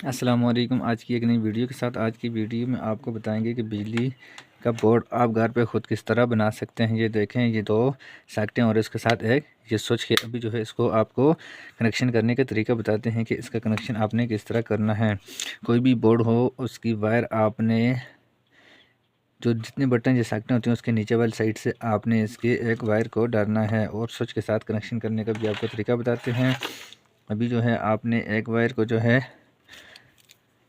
अस्सलाम वालेकुम। आज की एक नई वीडियो के साथ आज की वीडियो में आपको बताएंगे कि बिजली का बोर्ड आप घर पे ख़ुद किस तरह बना सकते हैं। ये देखें, ये दो सॉकेटें और इसके साथ एक ये स्विच के अभी जो है इसको आपको कनेक्शन करने का तरीका बताते हैं कि इसका कनेक्शन आपने किस तरह करना है। कोई भी बोर्ड हो उसकी वायर आपने जो जितने बटन ये सॉकेटें होती हैं उसके नीचे वाली साइड से आपने इसके एक वायर को डालना है और स्विच के साथ कनेक्शन करने का भी आपको तरीका बताते हैं। अभी जो है आपने एक वायर को जो है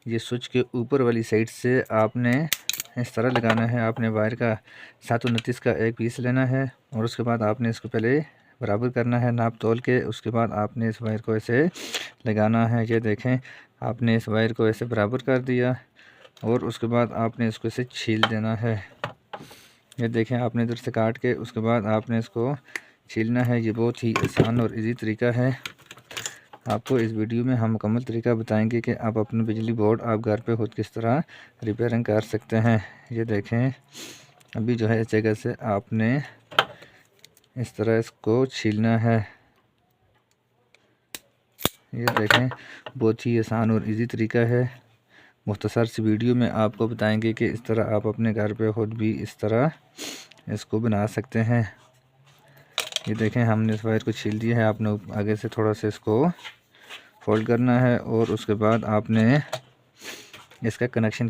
ये स्विच के ऊपर वाली साइड से आपने इस तरह लगाना है। आपने वायर का 729 का एक पीस लेना है और उसके बाद आपने इसको पहले बराबर करना है नाप तोल के। उसके बाद आपने इस वायर को ऐसे लगाना है। ये देखें, आपने इस वायर को ऐसे बराबर कर दिया और उसके बाद आपने इसको ऐसे छील देना है। ये देखें, आपने इधर से काट के उसके बाद आपने इसको छीलना है। ये बहुत ही आसान और इजी तरीका है। आपको इस वीडियो में हम मुकम्मल तरीका बताएंगे कि आप अपना बिजली बोर्ड आप घर पे खुद किस तरह रिपेयरिंग कर सकते हैं। ये देखें, अभी जो है इस जगह से आपने इस तरह इसको छीलना है। ये देखें, बहुत ही आसान और इजी तरीका है। मुख्तसर सी वीडियो में आपको बताएंगे कि इस तरह आप अपने घर पे खुद भी इस तरह इसको बना सकते हैं। ये देखें, हमने इस वायर को छील दिया है। आपने आगे से थोड़ा सा इसको फोल्ड करना है और उसके बाद आपने इसका कनेक्शन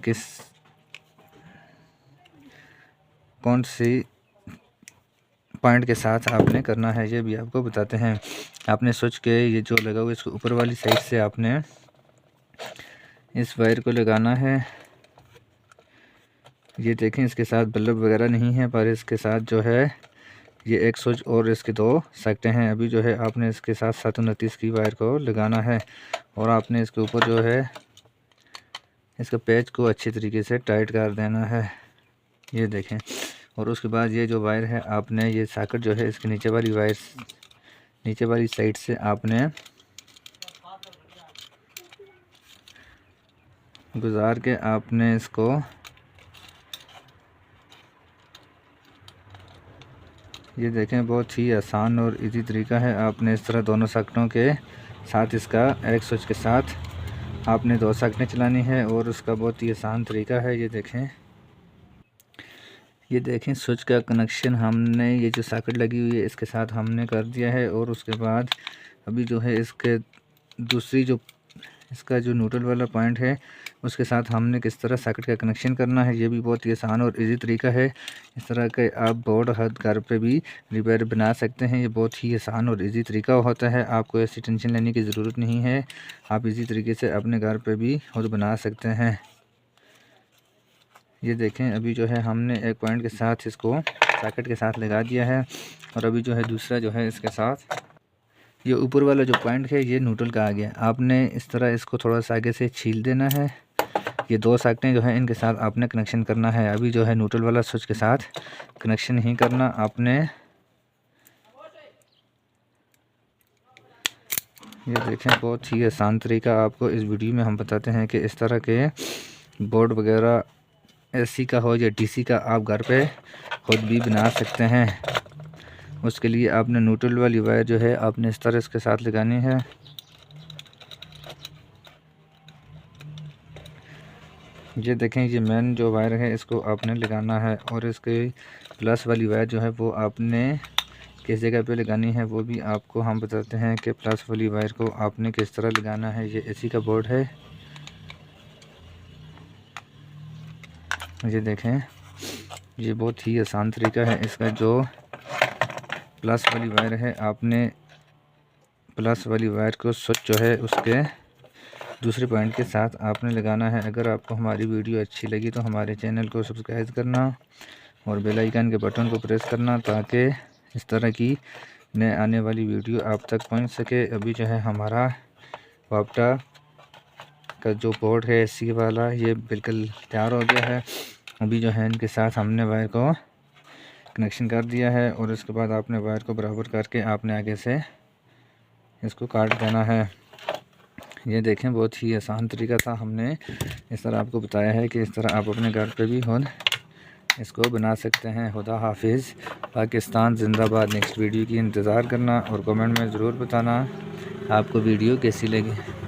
कौन सी पॉइंट के साथ आपने करना है ये भी आपको बताते हैं। आपने स्विच के ये जो लगा हुआ इसको ऊपर वाली साइड से आपने इस वायर को लगाना है। ये देखें, इसके साथ बल्ब वगैरह नहीं है पर इसके साथ जो है ये एक स्विच और इसके दो सॉकेटें हैं। अभी जो है आपने इसके साथ 729 की वायर को लगाना है और आपने इसके ऊपर जो है इसका पेच को अच्छे तरीके से टाइट कर देना है। ये देखें, और उसके बाद ये जो वायर है आपने ये सॉकेट जो है इसके नीचे वाली वायर नीचे वाली साइड से आपने गुजार के आपने इसको ये देखें, बहुत ही आसान और इजी तरीका है। आपने इस तरह दोनों सॉकेटों के साथ इसका एक स्विच के साथ आपने दो सॉकेटें चलानी है और उसका बहुत ही आसान तरीका है। ये देखें, स्विच का कनेक्शन हमने ये जो सॉकेट लगी हुई है इसके साथ हमने कर दिया है और उसके बाद अभी जो है इसके दूसरी जो इसका जो न्यूट्रल वाला पॉइंट है उसके साथ हमने किस तरह सॉकेट का कनेक्शन करना है ये भी बहुत ही आसान और इजी तरीका है। इस तरह के आप बोर्ड हर घर पे भी रिपेयर बना सकते हैं। ये बहुत ही आसान और इजी तरीका होता है। आपको ऐसी टेंशन लेने की ज़रूरत नहीं है। आप इजी तरीके से अपने घर पे भी खुद बना सकते हैं। ये देखें, अभी जो है हमने एक पॉइंट के साथ इसको सॉकेट के साथ लगा दिया है और अभी जो है दूसरा जो है इसके साथ ये ऊपर वाला जो पॉइंट है ये न्यूट्रल का आ गया। आपने इस तरह इसको थोड़ा सा आगे से छील देना है। ये दो सॉकेटें जो है इनके साथ आपने कनेक्शन करना है। अभी जो है न्यूट्रल वाला स्विच के साथ कनेक्शन नहीं करना आपने। ये देखें, बहुत ही आसान तरीका आपको इस वीडियो में हम बताते हैं कि इस तरह के बोर्ड वगैरह एसी का हो या डीसी का आप घर पे खुद भी बना सकते हैं। उसके लिए आपने न्यूट्रल वाली वायर जो है आपने इस तरह इसके साथ लगानी है। ये देखें, ये मेन जो वायर है इसको आपने लगाना है और इसके प्लस वाली वायर जो है वो आपने किस जगह पे लगानी है वो भी आपको हम बताते हैं कि प्लस वाली वायर को आपने किस तरह लगाना है। ये एसी का बोर्ड है। ये देखें, ये बहुत ही आसान तरीका है। इसका जो प्लस वाली वायर है आपने प्लस वाली वायर को स्विच जो है उसके दूसरे पॉइंट के साथ आपने लगाना है। अगर आपको हमारी वीडियो अच्छी लगी तो हमारे चैनल को सब्सक्राइब करना और बेल आइकन के बटन को प्रेस करना ताकि इस तरह की नए आने वाली वीडियो आप तक पहुंच सके। अभी जो है हमारा वापटा का जो बोर्ड है एसी वाला ये बिल्कुल तैयार हो गया है। अभी जो है इनके साथ हमने वायर को कनेक्शन कर दिया है और इसके बाद आपने वायर को बराबर करके आपने आगे से इसको काट देना है। ये देखें, बहुत ही आसान तरीका था। हमने इस तरह आपको बताया है कि इस तरह आप अपने घर पे भी खुद इसको बना सकते हैं। खुदा हाफिज़। पाकिस्तान जिंदाबाद। नेक्स्ट वीडियो की इंतज़ार करना और कमेंट में ज़रूर बताना आपको वीडियो कैसी लगी।